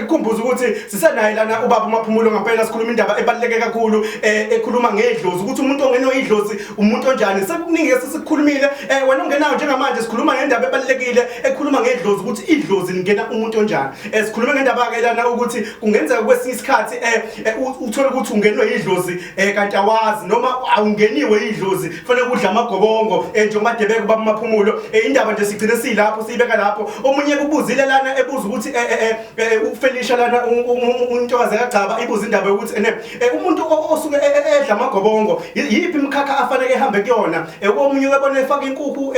Kumbuza ukuthi sisanayilana ubaba uMaphumulo ngampela sikhuluma indaba ebaluleke kakhulu ekhuluma ngedlozi ukuthi umuntu ongenwe idlozi umuntu onjani sekuningi sesikhulumile wena ungenayo njengamanje sikhuluma ngendaba ebalulekile ekhuluma ngedlozi ukuthi idlozi lingena umuntu onjani sikhuluma ngendaba ke lana ukuthi kungenzeka kwesinye isikhathi uthola ukuthi ungenwe idlozi kanti awazi noma awungeniwe idlozi kufanele udla amagobongo njengoba Debeka ubaba uMaphumulo indaba nje sigcine silapho siyibeka lapho omunye kubuzile lana ebuza ukuthi uFelisha lana untokazi kaGcaba ibuza indaba yokuthi umuntu osuke edla amagobongo yiphi imkhakha afanele ehambe kuyona omunye webona efaka inkukhu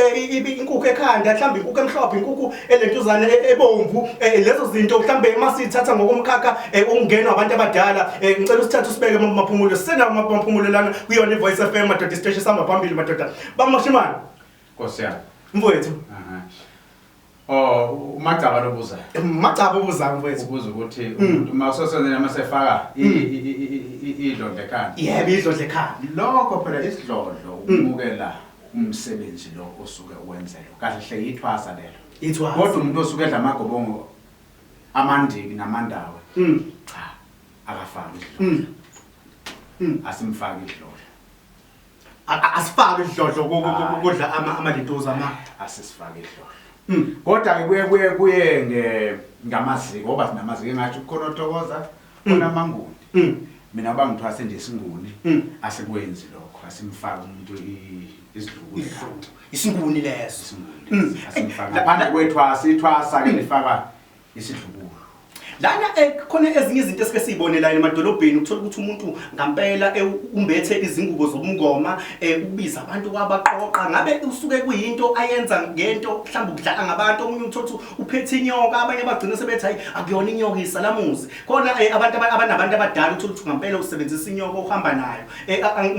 ekhanda mhlawumbe inkukhu emhlophe inkukhu elentuzana ebomvu lezo zinto mhlawumbe masithatha ngokomkhakha ongenwa abantu abadala ngicela usithathe usibeke Maphumulo sisena Maphumulo lana kuyona iVoice FM madoda station samba phambili madoda bamashimana Nkosi yami mfowethu uMagcaba lobuza Magcaba ubuza mfowethu ubuza ukuthi umuntu mawusosenzela masefaka idlodle ekhanda yebo idlodle ekhanda lokho phela isidlodlo ukumukela umsebenzi lo osuke uwenzelwa kahle hle ithwasa lelo ithwasa kodwa umuntu osuke edla amagobongo amandiki namandawe cha akafaki idlodlo asimfaki idlodlo asifake idlodlo kodla amalintuza asisifake idlodlo kodwa kuye ngamaziko ngoba sinamaziko engathi ukhona oThokoza khona aManguni mina bangithwase nje isinguni asekwenzi lokho asimfaka umuntu isidlukulu isinguni leso asimfaka lapha kwethwasa ithwasa ke lifaka isidlukulu lana khona ezinye izinto esike sibone la emadolobheni ukuthola ukuthi umuntu ngampela umbethe izingubo zobungoma ubiza abantu kwabaqoqa ngabe usuke kuyinto ayenza ngento mhlawumbe ukudlala ngabantu omunye uthola ukuthi uphethe inyoka abanye bagcina sebethi hayi akuyona inyoka isalamuzi khona abantu abanabantu abadala uthola ukuthi ngampela usebenzisa inyoka uhamba nayo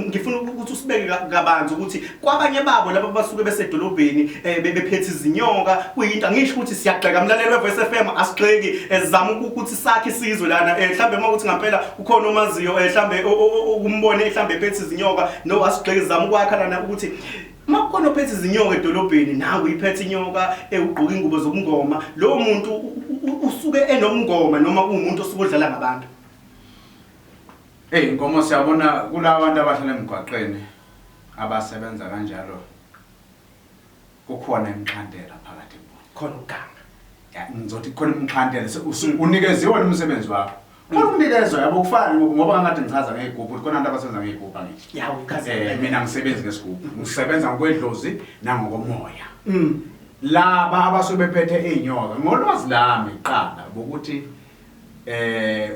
ngifuna ukuthi usibeke kabanzi ukuthi kwabanye babo laba basuke besedolobheni bephethe izinyoka kuyinto angisho ukuthi siyagxeka mlaleli weVoice FM asigxeki ezama ukuthi sakhe isizwe lana mhlambe makuthi ngampela ukhona omaziyo mhlambe ukumbone mhlambe ephethe izinyoka no asigxeke zama ukwakha lana ukuthi makukhona ophethe izinyoka edolobheni nawe iphethe inyoka ugqoka ingubo zobungoma lo muntu usuke enomngoma noma kuumuntu osuke odlala ngabantu inkomo siyabona kulabantu abahlala emgwaqeni abasebenza kanjalo kukhona imkhandela phakathi khona uganga ngizothi khona imkhandela unikeziwe umsebenzi wakho unikezwe yabo kufana ngoba ngathi ngichaza ngegubhu khona abantu abasebenza ngegubhu ngithi yawo ukhaze mina ngisebenza ngesigubhu ngisebenza ngokwedlozi nangokomoya laba abasuke bephethe einyoka ngolwazi lami iqala ukuthi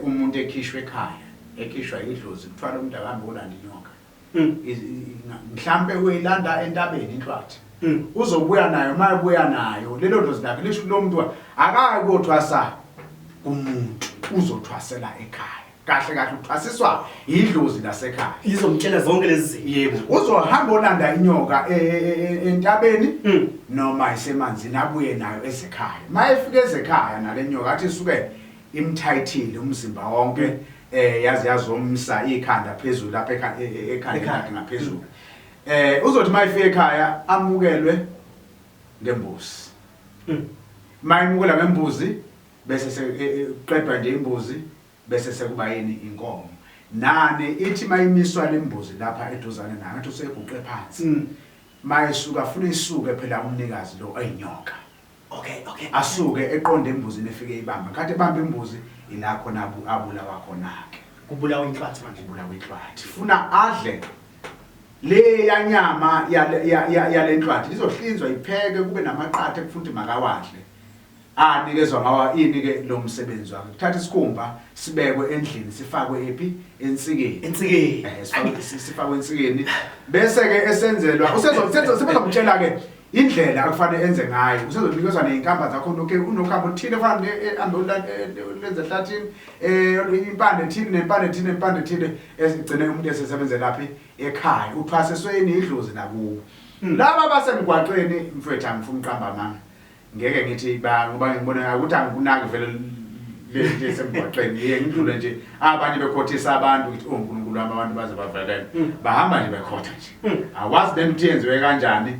umuntu ekhishwe ekhishwa idlozi kuthwala umuntu akambe ulanda inyoka mhlambe uyilanda entabeni inhlwathi uzobuya nayo mayebuya nayo lelo dlozi lakhe lisho lo muntu akayi kothwasa kumuntu uzothwasela ekhaya kahle uthwasiswa idlozi lasekhaya izomtshela zonke lezi yebo uzohamba olanda inyoka entabeni noma isemanzini abuye nayo ezekhaya mayefika ezekhaya nalenyoka athi isuke imthayithile umzimba wonke yazomsa ikhanda phezulu lapha ekhanda ngaphezulu uzothi mayifika ekhaya amukelwe ngembuzi mayimukela ngembuzi bese seqedwa nje imbuzi bese sekuba yini inkomo nane ithi mayimiswa lembuzi lapha eduzane nayo ngathi useguqe phansi mayisuka funa isuke phela umnikazi lo ayinyoka okay asuke eqonde embuzini efike ibamba ngathi ebamba imbuzi ila khona abulawa khona ke kubulawa inhlwathi manje kubulawa inhlwathi funa adle le yanyama yalenhlwathi lizohlinzwa ipheke kube namaqathe kufuthi makawadle anikezwa ngawa inike lo msebenzi wakhe kuthatha isikhumba sibekwe endlini sifakwe ephi ensikeni sifakwe ensikeni bese ke esenzelwa usezomtshela ke indlela akufanele enze ngayo usezonikezwa nezinkamba zakho unokhambo thile fanele lenze ehlathini impande thile nempande thile esigcine umuntu esesebenze laphi ekhaya uthwaseswe idlozi nakubo laba basemgwaqweni mfowethu angifuni uqamba mama ngeke ngithi ngoba ngibona ukuthi angikunaki vele lesemgwaqweni ngidlule nje abanye bekhothisa abantu ukuthi uNkulunkulu abantu baze bavelele bahamba nje bekhotha nje awazi then ukuthi yenziwe kanjani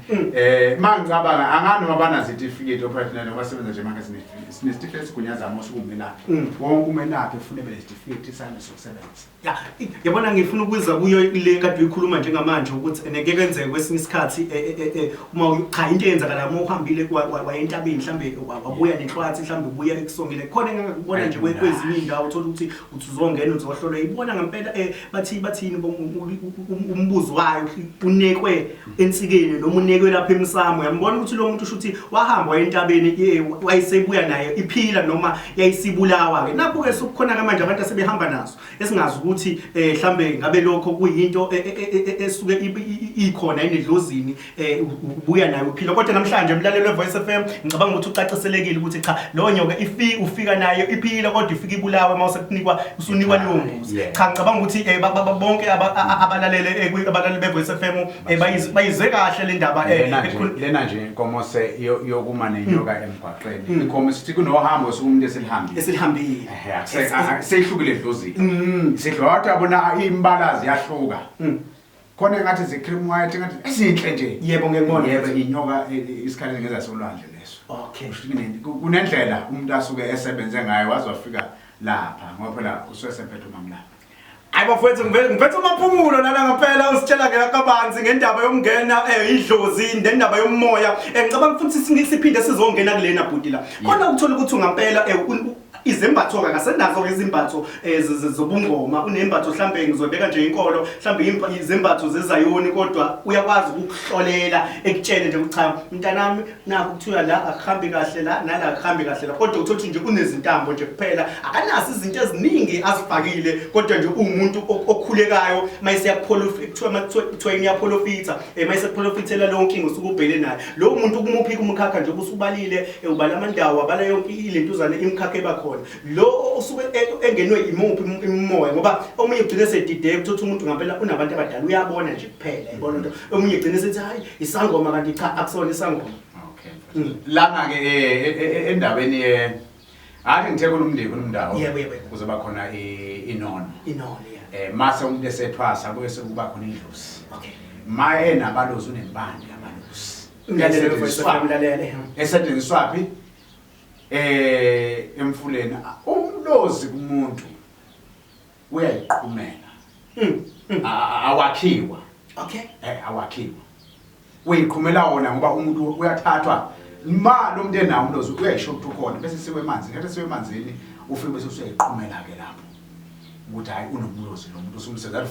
mangicabanga angani noma bana certificate operational basebenza nje manje sinesitifiketi sigunyaza amosi kumelaphi wonke umelaphi ufune bele certificate isana sokusebenza yabona ngifuna ukuza kuyo le kade uyikhuluma njengamanje ukuthi ngeke kwenzeke kwesinye isikhathi uma cha into eyenzakala uma uhambile wayentabeni mhlambe wabuya nenhlwathi mhlambe ubuya ekusongile khona ngakubona nje kwezinye indawo uthola ukuthi uzongena uzohlolwa ibona ngempela bathini umbuzo wayo unekwe ensikeni noma unekwe lapha emsamo uyambona ukuthi lo muntu ushuthi wahamba wayentabeni wayisebuya nayo iphila noma yayisibulawa ke napho ke sokukhona manje abantu asebehamba nazo esingazi ukuthi mhlambe ngabe lokho kuyinto esuke ikhona enedlozini ubuya nayo uphila kodwa namhlanje emlalelo weVoice FM ngicabanga ukuthi ucaciselekile ukuthi cha lo nyoka ufika nayo iphila kodwa ifika ibulawe mase kunikwa usunikwa leyo mbuzi cha ngicabanga ukuthi bonke abalalele abalalele beVoice FM bayize kahle le ndaba lena nje inkomose yokuma nenyoka emgwaqeni inkomo sithi kunohambo sokumuntu esilihambile sehlukile edlozini sehlwathi abona imbalazi yahluka khona ngathi ze-cream white ngathi ezinhle nje yebo ngekubona yebo inyoka isikhathi ngeza solwandle leso okay kunendlela umuntu asuke esebenze ngayo wazofika lapha ngoba phela usesephethe umamla ayibafowethu ngiphethe umaphumulo nana ngaphela usitshela ngekabanzi ngendaba yokungena idlozi nendaba yomoya ngicabanga futhi siphinde sizongena kulena bhuti la khona ukuthola ukuthi ungampela izembatho akasenazo izimbatho zobungoma unembatho mhlambe ngizobeka nje inkolo mhlambe izembatho zezayoni kodwa uyakwazi ukuhlolela ekutshele nje ukuthi mntanami naku kuthiwa la akuhambi kahle la nala akuhambi kahle la kodwa uthola nje kunezintambo nje kuphela akanasi izinto eziningi azifakile kodwa nje umuntu okhulekayo mayise yakuthiwa iyapholofitha mayise kupholofithela lo nkingo usukubhele nayo lo muntu kumuphi kumkhakha nje usubalile ubala amandawo abala yonke ilentuzane imkhakha ebakhona lo usuke engenwe imuphi imimoya ngoba omunye ugcine sedide ukuthatha umuntu ngampela unabantu abadala uyabona nje kuphela yibona into omunye ugcine sethi hayi isangoma kanti cha akusona isangoma okay lana ke endaweni athi ngithe kulumndeni kunomndawo yebo kuzoba khona inono yeah mase umuntu esethwasa bese kuba khona idlozi okay maye nabalozi unembandi abalozi ngalelo voice famlalele esetshenziswaphi emfuleni umlozi kumuntu uyayiqhumela awakhiwa okay awakhiwa uyiqhumela wona ngoba umuntu uyathathwa ma lo muntu enawo umlozi uyayisho ukuthi ukhona bese siwe emanzini ngathi siwe emanzini ufike bese usuyiqhumela ke lapho ukuthi hayi unomlozi lo muntu usumsebenza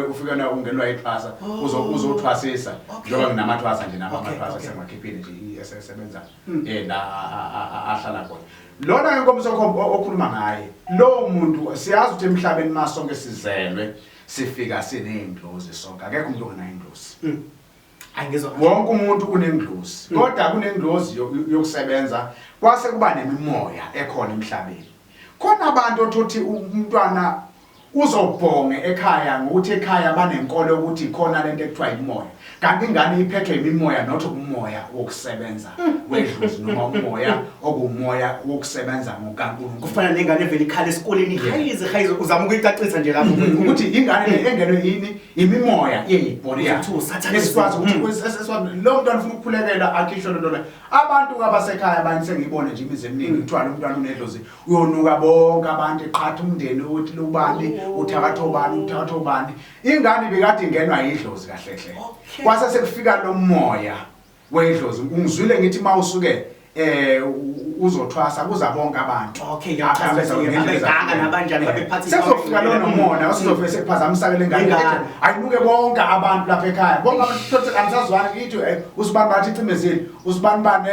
ufika na ungenwa ixhasa uzothwasisa njengoba nginamathwasa nje namathwasa sengakhiphile nje esebenza la ahlala khona lona inkomo okhuluma ngaye lo muntu siyazi ukuthi emhlabeni masonke sizelwe sifika sinendlozi sonke akekho umuntu ongena indlozi angizwa wonke umuntu unendlozi kodwa kunendlozi yokusebenza kwase kuba nemimoya ekhona emhlabeni khona abantu othothi umntwana uzobhonge ekhaya ngokuthi ekhaya banenkolo ukuthi khona lento ekuthiwa imoya kanti ingane iphethwe imimoya not umoya wokusebenza wedlozi noma umoya okumoya wokusebenza ngokaNkulunkulu kufana nengane evela ikhala esikoleni hayize uzama ukuyicacisa nje lapho ukuthi ingane le engenwe yini imimoya eyibhoriya esikwazi ukuthi lo mntwana ufuna ukukhulekela akhishwe lo nto abantu abasekhaya abanye sengibone nje imizi eminingi kuthiwa lo mntwana unedlozi uyonuka bonke abantu eqhatha umndeni ukuthi lubani uthakathobani ingane bekade ingenwa yidlozi kahle hle kwase sekufika lo moya wedlozi ungizwile ngithi mawusuke uzothwasa kuza bonke abantu okay ngaka nabanjani babephathisa sekufika lo nomona usizofike sekuphazamisakele ngane ayinuke bonke abantu lapha ekhaya bonke abantu amsazwana kithi usibani bathi icimezeli usibani bane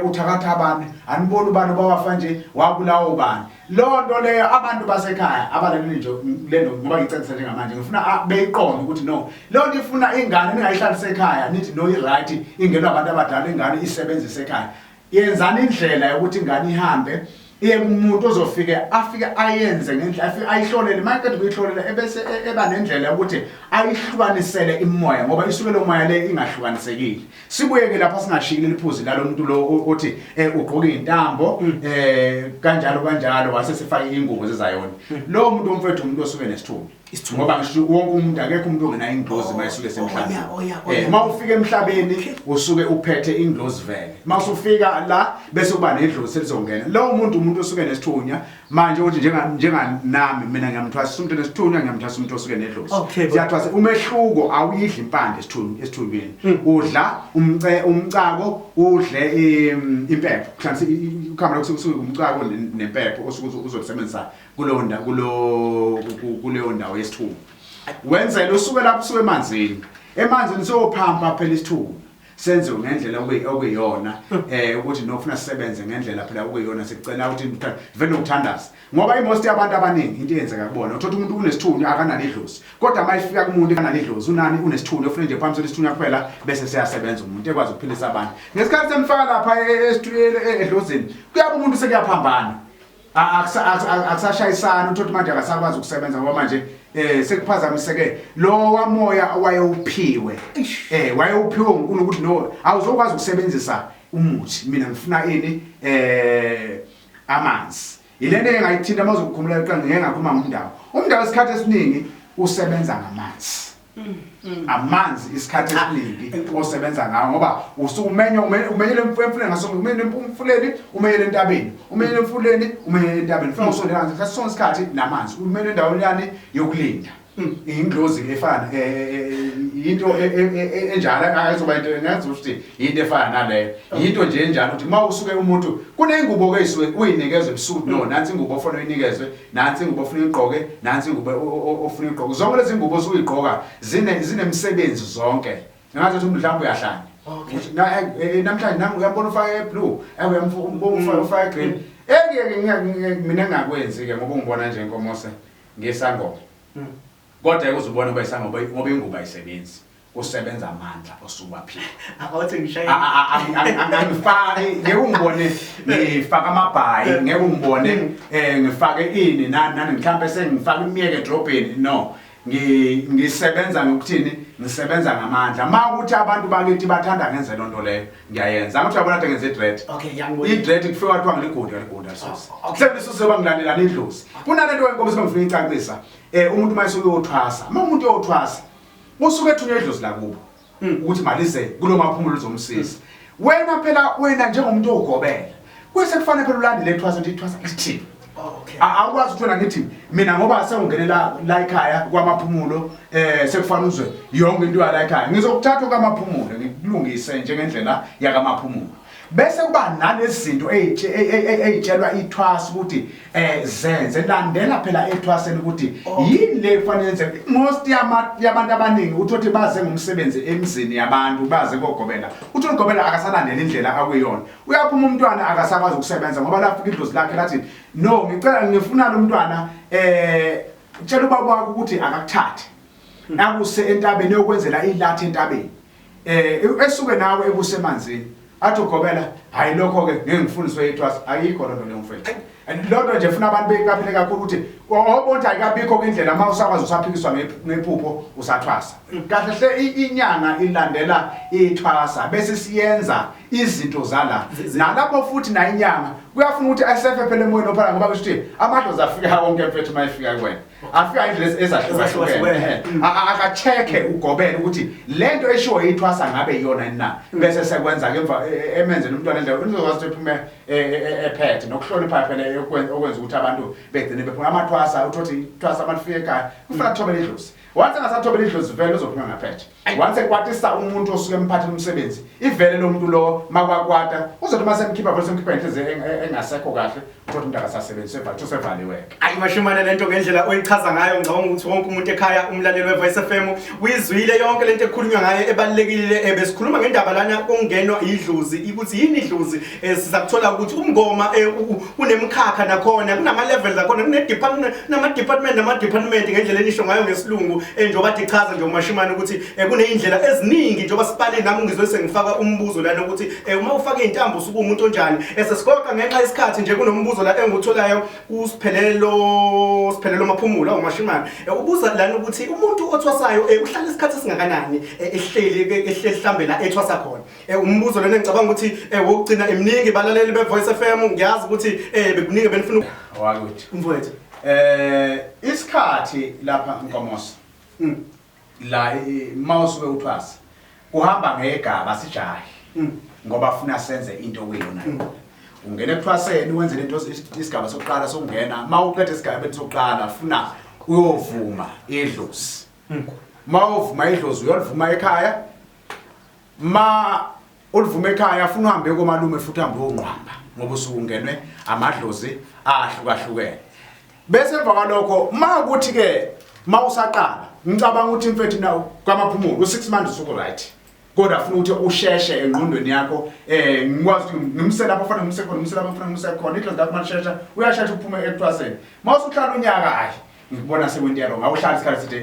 uthakathabani anibona ubani bawafa nje wabulawa ubani lo nto leyo abantu basekhaya abalaleli nje lento ngoba ngicacisa njengamanje ngifuna beyiqonde ukuthi no lo nto ifuna ingane ningayihlalisa ekhaya nithi no i-right ingenwa abantu abadala ingane isebenzise ekhaya yenzani indlela yokuthi ingane ihambe umuntu afike ayenze ngendlela afike ayihlolele manje kanti kuyihlolela ebese eba nendlela ukuthi ayihlukanisele imoya ngoba isuke lo moya le ingahlukanisekile sibuyeke lapha singashikile liphuzi lalo muntu lo othi ugqoka intambo kanjalo wase sifaka ingubo zezayona lo muntu umfethu umuntu osuke nesithunzi ngoba ngisho wonke umuntu akekho umuntu ongena indlozi mayisuke semhlabeni uma ufika emhlabeni usuke uphethe indlozi vele masufika la bese kuba nedlozi selizongena lo umuntu osuke nesithunya manje uthi njenganami mina ngiyamthwasa umuntu nesithunya ngiyamthwasa umuntu osuke nedlozi siyathwasa umehluko awuyidli impande esithunyweni udla umcako udle impepho mhlambe ukhamera kusuke umcako nempepho osuke uzosebenzisa kuleyo ndawo yesithunywa wenzela usuke lapho usuke emanzini siyophampa phela isithunywa senze ngendlela okuyiyona ukuthi nofuna sisebenze ngendlela phela okuyiyona sicela ukuthi vele ukuthandaza ngoba imost yabantu abaningi into eyenzeka kubona uthola umuntu unesithunywa akanalo idlozi kodwa mayifika kumuntu akanalo idlozi unani unesithunywa ufuna nje phambili isithunywa kuphela bese siyasebenza umuntu ekwazi ukuphilisa abantu ngesikhathi semfaka lapha edlozini kuyaba umuntu sekuyaphambana akusashayisana uthola manje akasakwazi ukusebenza ngoba manje sekuphazamiseke lo wamoya wayewuphiwe wayewuphiwe uNkulunkulu ukuthi no awuzokwazi ukusebenzisa umuthi mina ngifuna ini amanzi ilento engayithinta mazokukhumula iqanga ngengakhuluma umndawo isikhathi esiningi usebenza ngamanzi amanzi isikhathi esiningi osebenza ngawo ngoba umenyele emfuleni ngasonke umenyele emfuleni umenyele entabeni umenyele emfuleni umenyele entabeni ufuna usondela ngaso sonke isikhathi namanzi umenyele endaweni yani yokulinda indlozi efana into enjalo akazoba into engazi ukuthi into efana naleyo into nje enjalo ukuthi mawusuke umuntu kunengubo ke isuke uyinikezwe ebusuku no nansi ingubo ofuna uyinikezwe nansi ingubo ofuna igqoke nansi ingubo ofuna igqoke zonke lezi ngubo osuyigqoka zinemsebenzi zonke ngathi umuntu mhlawumbe uyahlanya namhlanje nangu uyabona ufake blue uyambona ufake green mina ngakwenzi ke ngoba ungibona nje inkomose ngesangoma kodwa uzubona uba isangoma ngoba ingubo ayisebenzi usebenza amandla osubaphila awuthi ngishaya angifaki ngeke ungibone ngifaka amabhayi ngeke ungibone ngifake ini nani mhlambe sengifaka imiyeke edrobheni no ngisebenza ngokuthini ngisebenza ngamandla makuthi abantu bakithi bathanda ngenze lonto leyo ngiyayenza ngathi uyabona ngenze dread idread kufika kwathiwa ngiliguda sosi kusebenza bangilandela indlozi kunalento wenkomo singifuna icacisa umuntu mayisuke uyothwasa umuntu uyothwasa usuke ethunywe idlozi lakubo ukuthi malize kulo maphumulo uzomsiza wena njengomuntu ogobela kwese kufanele phela ulandele ethwasa nje ithwasa lithini akwazi ukuthola ngithi mina ngoba sewungenela la ekhaya kwamaphumulo sekufanele uzwe yonke into yala ekhaya ngizokuthatha kwamaphumulo ngikulungise njengendlela yakamaphumulo bese kuba nalezi zinto eyitshelwa ithwasa ukuthi zenze landela phela ethwaseni ukuthi yini le kufanele yenze most yabantu abaningi uthi baze ngomsebenzi emizini yabantu baze kokugobela uthi ugobela akasalandela indlela akuyona uyaphuma umntwana akasakwazi ukusebenza ngoba lafika idlozi lakhe lathi no ngifuna lo mntwana tshela ubaba wakho ukuthi akakuthathe akuse entabeni yokwenzela ilathe entabeni esuke nawe ebusemanzini athi ugobela hayi lokho ke ngeke ngifundiswe ithwasa ayikho lonto le mfethu lonto nje ufuna abantu beyiqaphele kakhulu ukuthi obonke ayikabikho indlela uma usakwazi usaphikiswa ngephupho usathwasa kahle hle inyanga ilandela ithwasa bese siyenza izinto zala nalapho futhi na inyanga kuyafuna ukuthi asefe phela emoyeni ophela ngoba kusho amadlozi afika wonke mfethu mayifika kuwena afika indlela ezahlukene akacheke ugobela ukuthi lento eshiwo ithwasa ngabe iyona na bese sekwenza ke emva emenzele umntwana endlela uzokwazi ukuphume ephethe nokuhlonipha phela okwenza ukuthi abantu begcine bephuma amathwasa uthothi ithwasa amalifika ekhaya ufuna kuthobela idlozi once engasathobela idlozi vele uzophuma ngaphethe once ekwatisa umuntu osuke emphathela umsebenzi ivele lo muntu lo makwakwata uzothi masemkhipha vele semkhipha inhliziyo engasekho kahle uthothi umuntu akasasebenzi sevaliweke ayi mashimane lento ngendlela oyichaza ngayo ngicabanga ukuthi wonke umuntu ekhaya umlaleli weVoice FM uyizwile yonke lento ekhulunywa ngayo ebalekile besikhuluma ngendaba lana kongenwa idlozi ukuthi yini idlozi sizakuthola ukuthi umngoma unemkhakha nakhona kunama levels akhona kune department nama department ngendlela enisho ngayo ngesilungu njengoba dichaza nje umashimane ukuthi kunezindlela eziningi njengoba sipale nami ngizwe sengifaka umbuzo lana ukuthi uma ufaka intambo usuke umuntu onjani esesigoqa ngenxa yesikhathi nje kunombuzo umbuzo la engutholayo usiphelelo maphumulo umashimane ubuza lana ukuthi umuntu othwasayo uhlala isikhathi esingakanani ehleli mhlambe la ethwasa khona umbuzo lona ngicabanga ukuthi wokugcina eminingi balaleli be Voice FM ngiyazi ukuthi bekuningi benifuna wakuthi mfowethu isikhathi lapha Nkomoso la mouse weuthwasa kuhamba ngegaba sijahi ngoba afuna senze into kuyona ungena ekuthwaseni wenze lento isigaba sokuqala sokungena mawuqeda isigaba sokuqala afuna uyovuma idlozi mawuvuma idlozi uyolivuma ekhaya ma ulivuma ekhaya afuna uhambe komalume futhi uhambe onqwamba ngoba usukungenwe amadlozi ahlukahlukene bese emva kwalokho makuthi ke mawusaqala ngicabanga ukuthi mfethu nawo kwamaphumulo u6 months usuku right kodwa afuna ukuthi usheshe engqondweni yakho ngikwazi ukuthi ngimsela lapho ufana ngimsela khona ngimsela lapho ufana ngimsela khona idlozi lakho mashesha uyashesha uphume ekuthwaseni mawusuhlala unyaka hayi ngibona sekwenti yaro ngawuhlala isikhathi side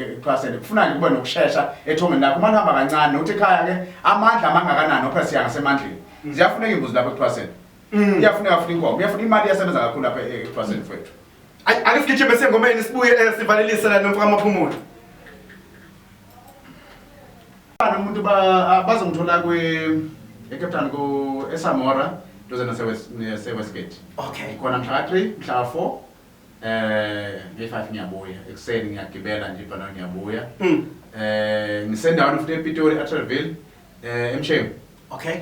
ekuthwaseni kufuna ngibe nokushesha ethongeni lakho manje hamba kancane nokuthi ekhaya ke amandla amangakanani opha siya ngasemandleni ziyafuneka imbuzi lapho ekuthwaseni iyafuneka futhi inkomo iyafuna imali yasebenza kakhulu lapha ekuthwaseni mfethu ake sigijime sengomeni sibuye sivalelise la nomfaka amaphumulo umuntu bazongithola eCape Town ku eSamora dozana se-Westgate okay khona mhla ka3 mhla ka4 nge5 ngiyabuya ekuseni ngiyagibela nje ibhana ngiyabuya ngisendaweni futhi ePitori eTreville eMshengu okay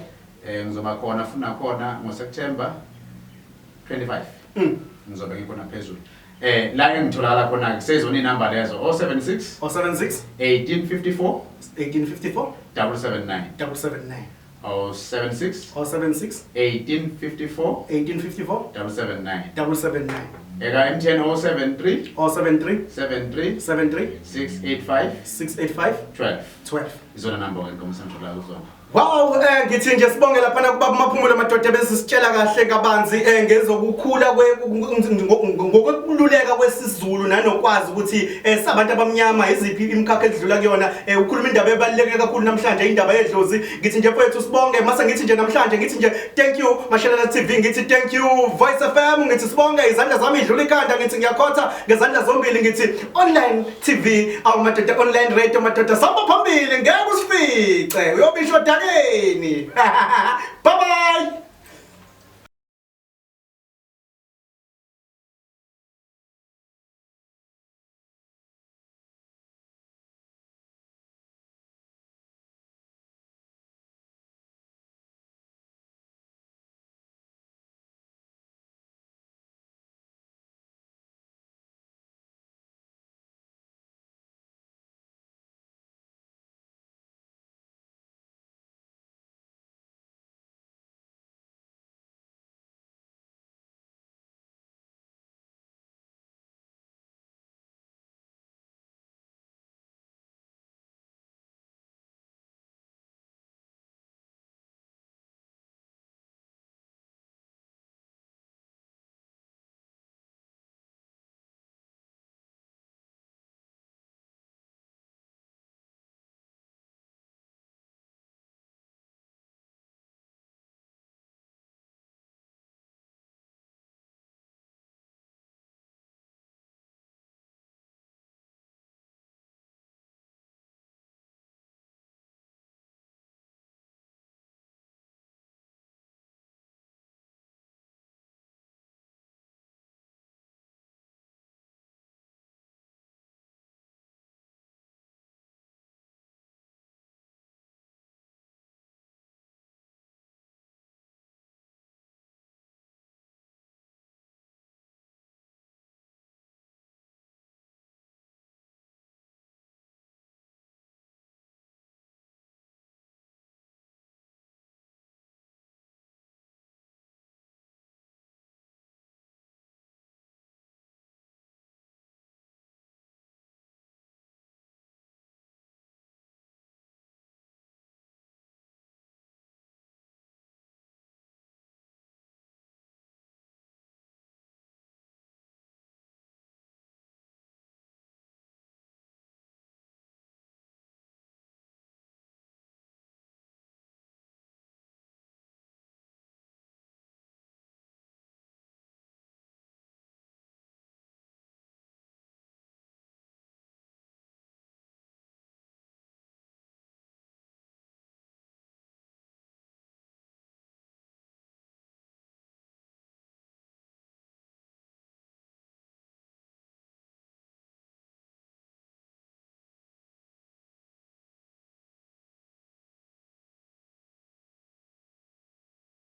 ngizoba khona funa khona ngoSeptember 25 ngizobe ngikhona phezulu la engitholakala khona kusezona inamba lezo 076 1854 779 076 1854 779 eka MTN 073 73 685 12 izona namba ngenkomo santhola uzona. Wow ngithi nje sibonge lapha kubaba maphumulo amadoda besisitshela kahle kabanzi ngezokukhula ngokululeka kwesizulu nanokwazi ukuthi sabantu abamnyama iziphi imkhakha edlula kuyona ukhuluma indaba ebaluleke kakhulu namhlanje indaba yedlozi ngithi nje mfethu sibonge mase ngithi nje namhlanje ngithi nje thank you Mashalala TV ngithi thank you Voice FM ngithi sibonge izandla zami idlula ikhanda ngithi ngiyakhotha ngezandla zombili ngithi online TV awumadoda online radio madoda samba phambili ngeke usifice uyobisho dakeni bye bye